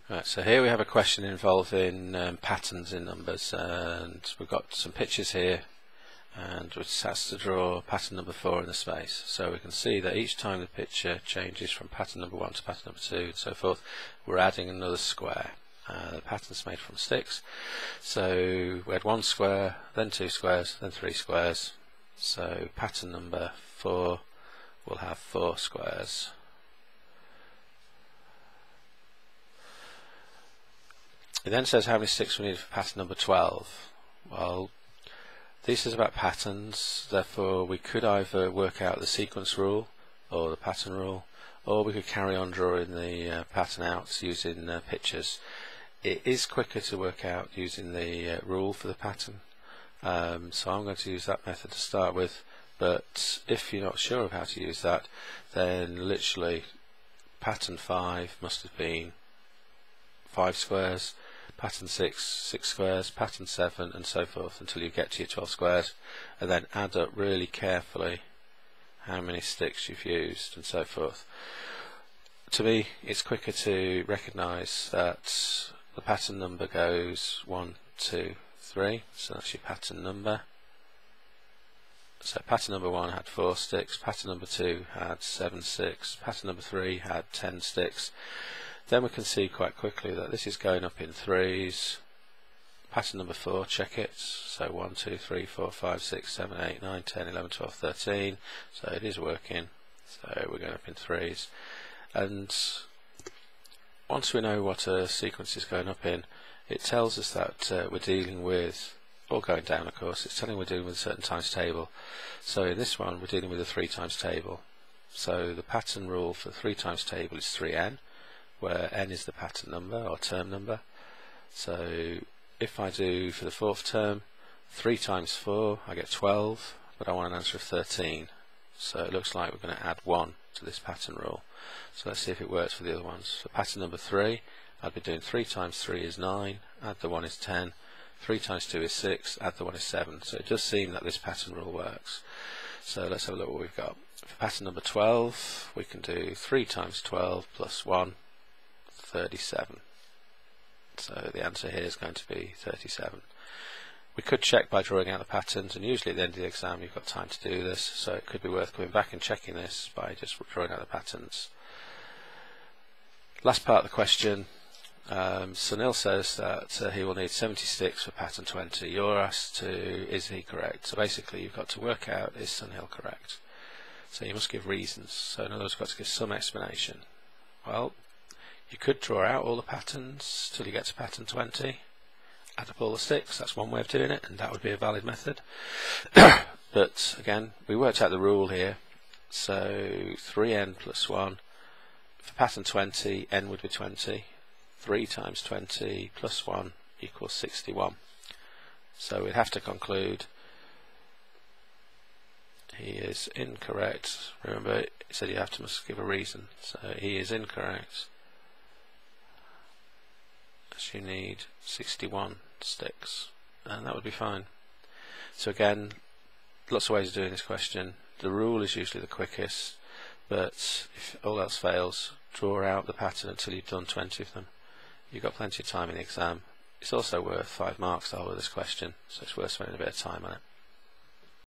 Right, so here we have a question involving patterns in numbers, and we've got some pictures here, and it has to draw pattern number 4 in the space. So we can see that each time the picture changes from pattern number 1 to pattern number 2 and so forth, we're adding another square. The pattern's made from sticks, so we had 1 square, then 2 squares, then 3 squares. So pattern number 4 will have 4 squares. It then says how many sticks we need for pattern number 12. Well, this is about patterns, therefore we could either work out the sequence rule or the pattern rule, or we could carry on drawing the pattern out using pictures. It is quicker to work out using the rule for the pattern, so I'm going to use that method to start with, but if you're not sure of how to use that, then literally pattern 5 must have been 5 squares, pattern 6 squares, pattern 7 and so forth until you get to your 12 squares, and then add up really carefully how many sticks you've used and so forth. To me, it's quicker to recognise that the pattern number goes 1, 2, 3, so that's your pattern number. So pattern number 1 had 4 sticks, pattern number 2 had 7 sticks, pattern number 3 had 10 sticks. Then we can see quite quickly that this is going up in threes. Pattern number 4, check it. So 1, 2, 3, 4, 5, 6, 7, 8, 9, 10, 11, 12, 13. So it is working. So we're going up in threes. And once we know what a sequence is going up in, it tells us that we're dealing with, or going down of course, it's telling we're dealing with a certain times table. So in this one we're dealing with a 3 times table. So the pattern rule for 3 times table is 3n, where n is the pattern number or term number. So if I do for the 4th term 3 times 4, I get 12, but I want an answer of 13. So it looks like we're going to add 1 to this pattern rule. So let's see if it works for the other ones. For pattern number 3, I'd be doing 3 times 3 is 9, add the 1 is 10, 3 times 2 is 6, add the 1 is 7. So it does seem that this pattern rule works. So let's have a look what we've got. For pattern number 12, we can do 3 times 12 plus 1, 37. So the answer here is going to be 37. We could check by drawing out the patterns, and usually at the end of the exam you've got time to do this, so it could be worth coming back and checking this by just drawing out the patterns. Last part of the question, Sunil says that he will need 70 sticks for pattern 20. You're asked to, is he correct? So basically you've got to work out, is Sunil correct? So you must give reasons. So in other words, you've got to give some explanation. Well, you could draw out all the patterns till you get to pattern 20, add up all the sticks, that's one way of doing it, and that would be a valid method. But again, we worked out the rule here, so 3n plus 1, for pattern 20, n would be 20, 3 times 20 plus 1 equals 61. So we'd have to conclude he is incorrect. Remember, it said you must give a reason, so he is incorrect. You need 61 sticks, and that would be fine. So again, lots of ways of doing this question. The rule is usually the quickest, but if all else fails, draw out the pattern until you've done 20 of them. You've got plenty of time in the exam. It's also worth 5 marks to hold this question, so it's worth spending a bit of time on it.